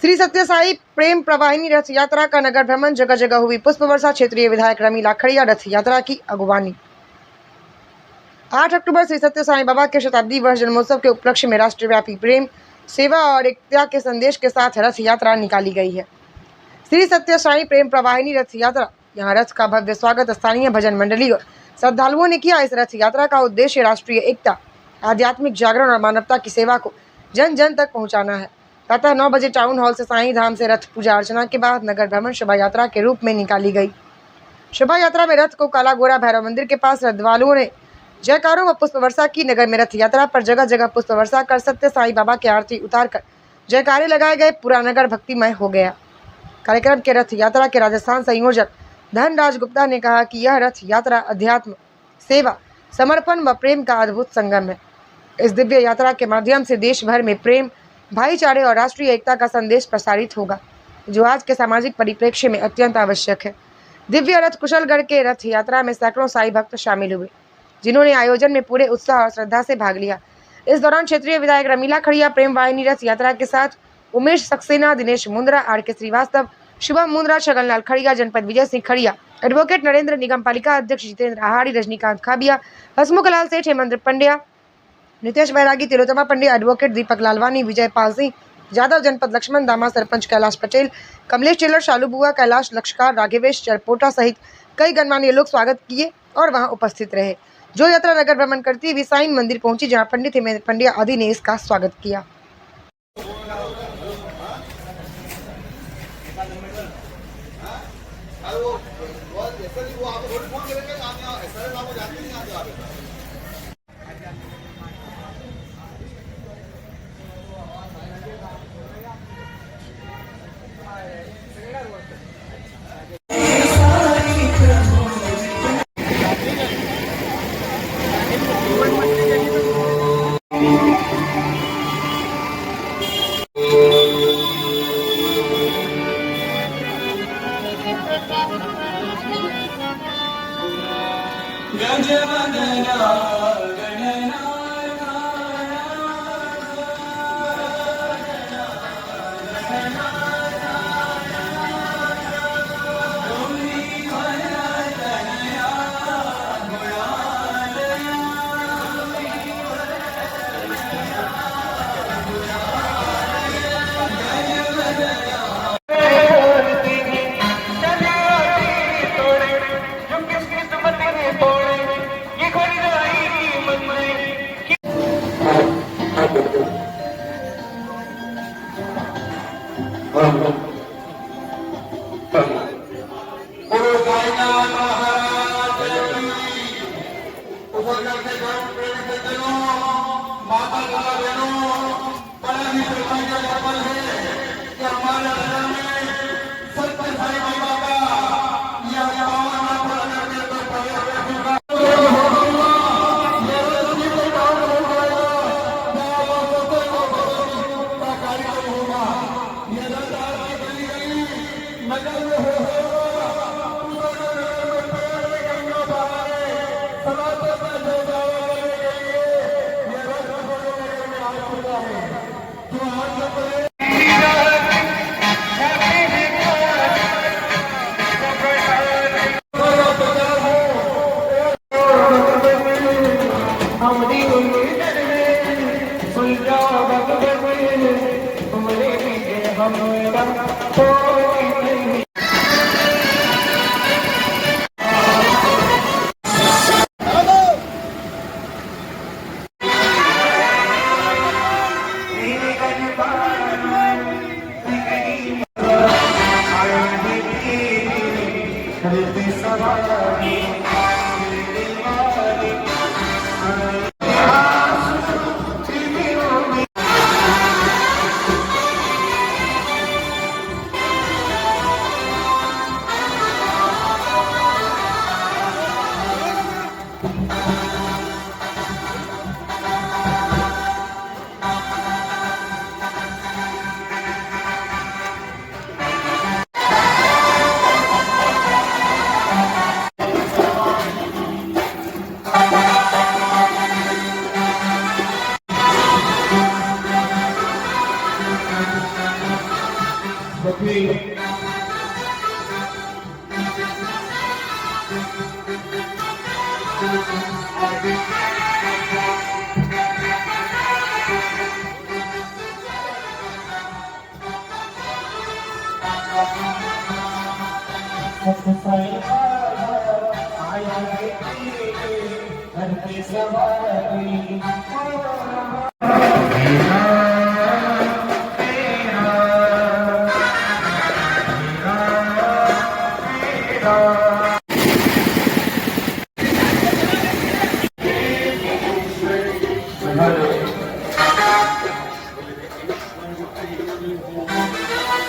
श्री सत्य साई प्रेम प्रवाहिनी रथ यात्रा का नगर भ्रमण, जगह जगह हुई पुष्प वर्षा। क्षेत्रीय विधायक रमी लाखड़िया रथ यात्रा की अगुवानी। 8 अक्टूबर श्री सत्य साई बाबा के शताब्दी वर्ष जन्मोत्सव के उपलक्ष्य में राष्ट्रव्यापी प्रेम, सेवा और एकता के संदेश के साथ रथ यात्रा निकाली गई है। श्री सत्य साई प्रेम प्रवाहिनी रथ यात्रा, यहाँ रथ का भव्य स्वागत स्थानीय भजन मंडली और श्रद्धालुओं ने किया। इस रथ यात्रा का उद्देश्य राष्ट्रीय एकता, आध्यात्मिक जागरण और मानवता की सेवा को जन जन तक पहुंचाना है। प्रातः 9 बजे टाउन हॉल से साईं धाम से रथ पूजा अर्चना के बाद नगर भ्रमण शोभा यात्रा के रूप में निकाली गई। शोभा यात्रा में रथ को काला गोरा भैरव मंदिर के पास श्रद्धालुओं ने जयकारों व पुष्प वर्षा की। नगर में रथ यात्रा पर जगह जगह पुष्प वर्षा कर सत्य साईं बाबा की आरती उतार कर जयकारे लगाए गए। पूरा नगर भक्तिमय हो गया। कार्यक्रम के रथ यात्रा के राजस्थान संयोजक धनराज गुप्ता ने कहा कि यह रथ यात्रा अध्यात्म, सेवा, समर्पण व प्रेम का अद्भुत संगम है। इस दिव्य यात्रा के माध्यम से देश भर में प्रेम, भाईचारे और राष्ट्रीय एकता का संदेश प्रसारित होगा, जो आज के सामाजिक परिप्रेक्ष्य में अत्यंत आवश्यक है। दिव्य रथ कुशलगढ़ के रथ यात्रा में सैकड़ों साई भक्त शामिल हुए, जिन्होंने आयोजन में पूरे उत्साह और श्रद्धा से भाग लिया। इस दौरान क्षेत्रीय विधायक रमी लाखड़िया प्रेम वाहिनी रथ यात्रा के साथ उमेश सक्सेना, दिनेश मुंद्रा, आर.के. श्रीवास्तव, शुभम मुंद्रा, छगनलाल खड़िया, जनपद विजय सिंह खड़िया, एडवोकेट नरेंद्र, निगम पालिका अध्यक्ष जितेंद्र आहाड़ी, रजनीकांत खाबिया, हसमुखलाल सेठ, हेमंत पंड्या, नितेश बैरागी, तिलोत्तमा पंड्या, एडवोकेट दीपक लालवानी, विजय पाल सिंह यादव, जनपद लक्ष्मण दामा, सरपंच कैलाश पटेल, कमलेश टेलर, शालू बुआ, कैलाश लक्षकार, राघवेश चरपोटा सहित कई गणमान्य लोग स्वागत किए और वहां उपस्थित रहे। जो यात्रा नगर भ्रमण करती हुई साईं मंदिर पहुंची, जहां पंडित हेमंत पंड्या आदि ने इसका स्वागत किया।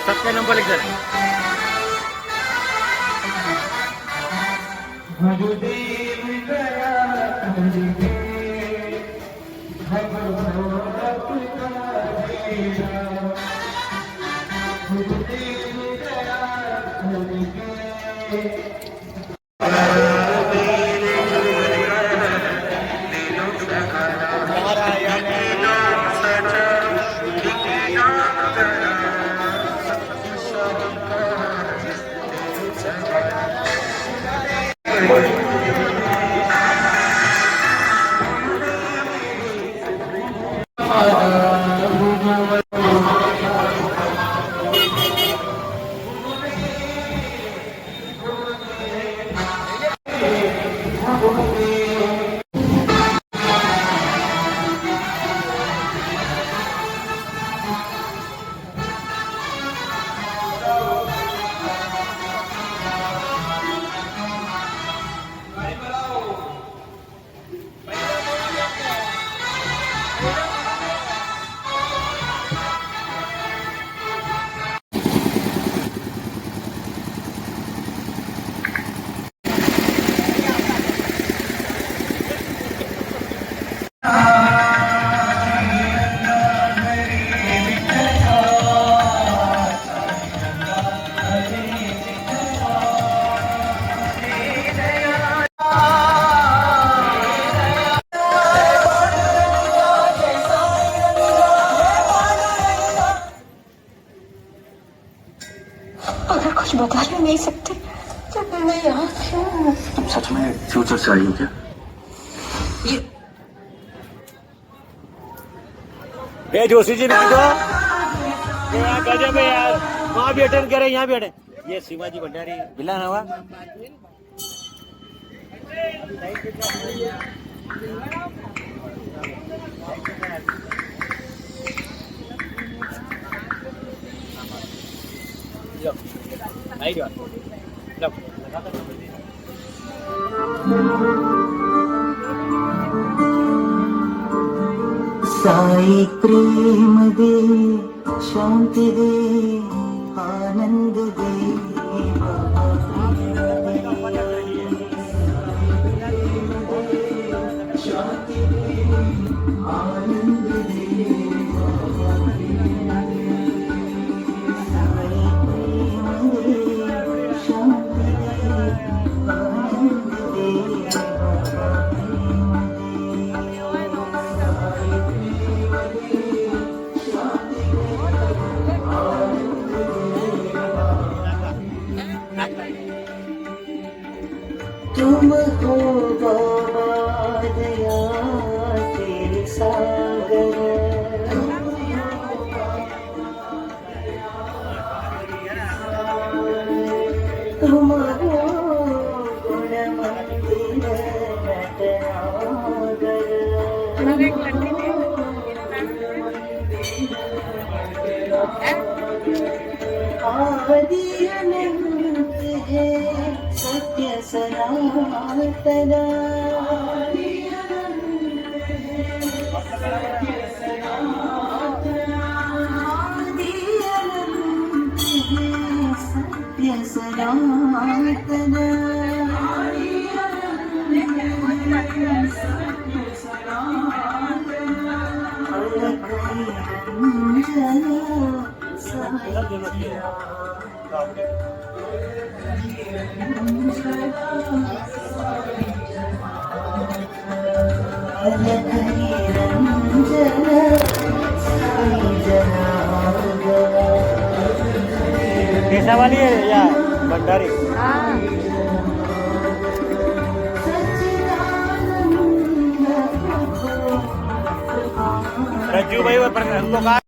सबका नंबर लिख देना। अगर कुछ बता ही नहीं सकते तो मैं यहाँ क्यों? तुम सच में फ्यूचर से आई हो क्या? ये जोशी जी नहीं तो यहाँ गजब है यार, वहाँ भी अटेंड करे, यहाँ भी अटेंड। ये शिवाजी भंडारी बिला ना हुआ। साई प्रेम दे, शांति दे, आनंद दे, शांति दे, आनंद दे, साई प्रेम दे, शांति दे, आनंद दे, तुम हो बाबा दया तेरे सागर, तुम हो गुण मंदिर नटनागर, आदि अनंत है सत्य सनातन, आदि अनंत है सत्य सनातन, अलग निरंजन साई अलग निरंजन साई जनार्दन। कैसा वाली है या भंडारी? सच्चिदानंद मंजू भाई और उनको कहा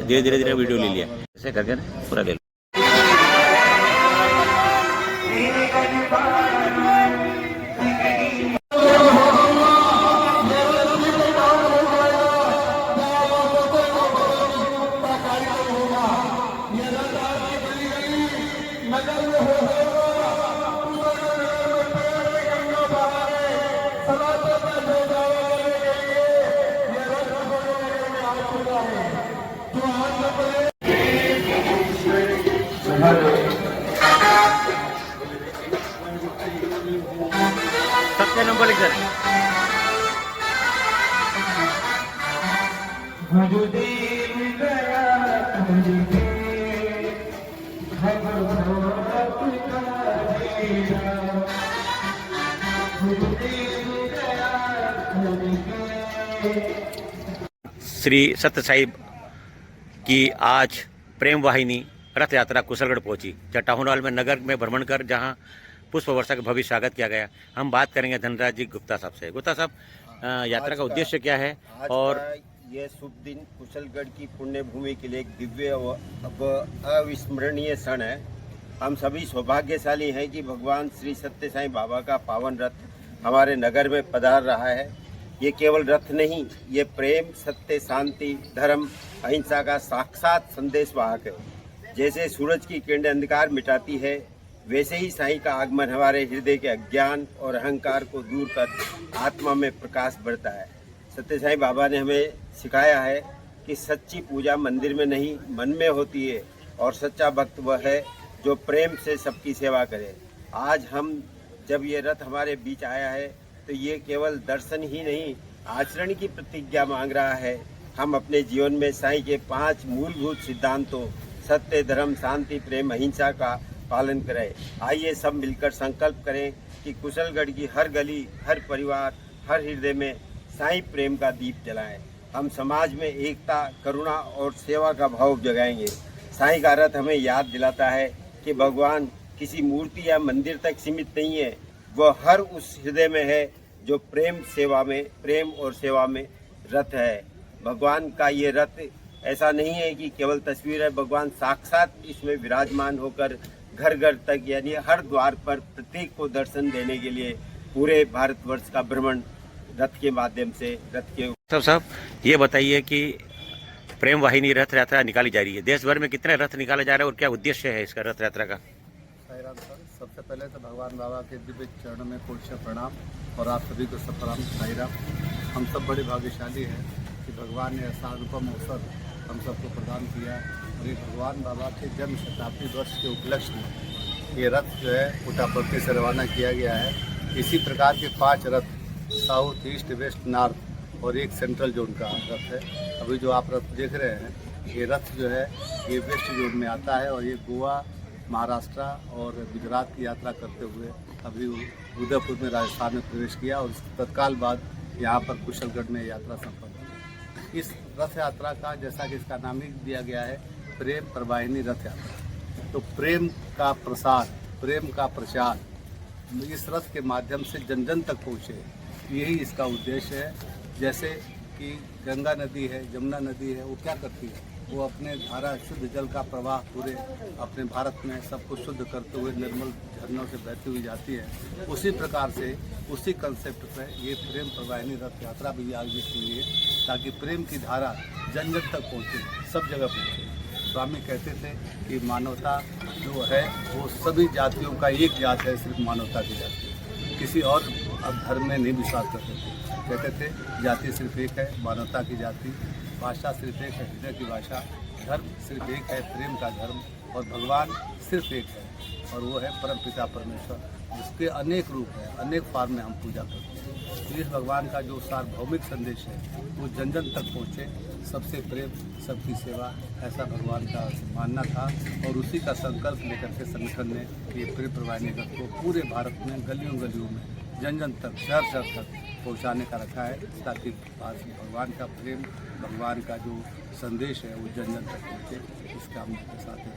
धीरे धीरे धीरे वीडियो ले लिया ऐसे करके ना पूरा ले लो। सबके नंबर लिख देना। श्री सत्य साहिब की आज प्रेम वाहिनी रथ यात्रा कुशलगढ़ पहुंची। टाउन हॉल में नगर में भ्रमण कर जहां पुष्प वर्षा का भव्य स्वागत किया गया। हम बात करेंगे धनराज जी गुप्ता साहब से। गुप्ता साहब, यात्रा का उद्देश्य क्या है और ये शुभ दिन कुशलगढ़ की पुण्य भूमि के लिए एक दिव्य व अविस्मरणीय क्षण है। हम सभी सौभाग्यशाली हैं कि भगवान श्री सत्य साईं बाबा का पावन रथ हमारे नगर में पधार रहा है। ये केवल रथ नहीं, ये प्रेम, सत्य, शांति, धर्म, अहिंसा का साक्षात संदेश वाहक है। जैसे सूरज की किरण अंधकार मिटाती है, वैसे ही साईं का आगमन हमारे हृदय के अज्ञान और अहंकार को दूर कर आत्मा में प्रकाश बढ़ता है। सत्य साईं बाबा ने हमें सिखाया है कि सच्ची पूजा मंदिर में नहीं, मन में होती है और सच्चा भक्त वह है जो प्रेम से सबकी सेवा करे। आज हम जब ये रथ हमारे बीच आया है तो ये केवल दर्शन ही नहीं, आचरण की प्रतिज्ञा मांग रहा है। हम अपने जीवन में साईं के 5 मूलभूत सिद्धांतों सत्य, धर्म, शांति, प्रेम, अहिंसा का पालन करें। आइए सब मिलकर संकल्प करें कि कुशलगढ़ की हर गली, हर परिवार, हर हृदय में साईं प्रेम का दीप जलाएं। हम समाज में एकता, करुणा और सेवा का भाव जगाएंगे। साईं का रथ हमें याद दिलाता है कि भगवान किसी मूर्ति या मंदिर तक सीमित नहीं है, वह हर उस हृदय में है जो प्रेम और सेवा में रथ है। भगवान का ये रथ ऐसा नहीं है कि केवल तस्वीर है, भगवान साक्षात इसमें विराजमान होकर घर घर तक यानी हर द्वार पर प्रत्येक को दर्शन देने के लिए पूरे भारतवर्ष का भ्रमण रथ के माध्यम से रथ के साहब ये बताइए कि प्रेम वाहिनी रथ यात्रा निकाली जा रही है। देश भर में कितने रथ निकाले जा रहे हैं और क्या उद्देश्य है इसका रथ यात्रा का? साईराम सर, सबसे पहले तो भगवान बाबा के दिव्य चरणों में कोटि प्रणाम और आप सभी को सफराम साईराम। हम सब बड़े भाग्यशाली हैं कि भगवान ने ऐसा अनुपम अवसर हम सबको प्रदान किया और ये भगवान बाबा के जन्म शताब्दी वर्ष के उपलक्ष्य में ये रथ जो है पुट्टापर्थी से रवाना किया गया है। इसी प्रकार के 5 रथ साउथ, ईस्ट, वेस्ट, नॉर्थ और एक सेंट्रल जोन का रथ है। अभी जो आप रथ देख रहे हैं ये रथ जो है ये वेस्ट जोन में आता है और ये गोवा, महाराष्ट्र और गुजरात की यात्रा करते हुए अभी उदयपुर में राजस्थान में प्रवेश किया और तत्काल बाद यहाँ पर कुशलगढ़ में यात्रा संपन्न हुई। इस रथ यात्रा का जैसा कि इसका नाम ही दिया गया है प्रेम प्रवाहिनी रथ यात्रा, तो प्रेम का प्रसार, प्रेम का प्रचार इस रथ के माध्यम से जन जन तक पहुँचे, यही इसका उद्देश्य है। जैसे कि गंगा नदी है, जमुना नदी है, वो क्या करती है, वो अपने धारा शुद्ध जल का प्रवाह पूरे अपने भारत में सबको शुद्ध करते हुए निर्मल झरनों से बहती हुई जाती है। उसी प्रकार से उसी कंसेप्ट पे ये प्रेम प्रवाहिनी रथ यात्रा भी आयोजित की है ताकि प्रेम की धारा जन जन तक पहुँचे, सब जगह पहुँचे। स्वामी कहते थे कि मानवता जो है वो सभी जातियों का एक जात है, सिर्फ मानवता की जाति, किसी और अब धर्म में नहीं विश्वास करते थे। कहते थे जाति सिर्फ एक है, मानवता की जाति, भाषा सिर्फ एक है, हृदय की भाषा, धर्म सिर्फ एक है, प्रेम का धर्म, और भगवान सिर्फ एक है। और वो है परम पिता परमेश्वर, जिसके अनेक रूप हैं, अनेक फॉर्म में हम पूजा करते हैं। तो इस भगवान का जो सार्वभौमिक संदेश है वो जन जन तक पहुँचे, सबसे प्रेम सबकी सेवा, ऐसा भगवान का मानना था। और उसी का संकल्प लेकर के संगठन ने ये प्रेम प्रवाहिनी रथ को पूरे भारत में गलियों गलियों में जन जन तक, शहर शहर तक पहुंचाने का रखा है, ताकि भगवान का प्रेम, भगवान का जो संदेश है वो जन जन तक पहुँचे। इसका हम साथ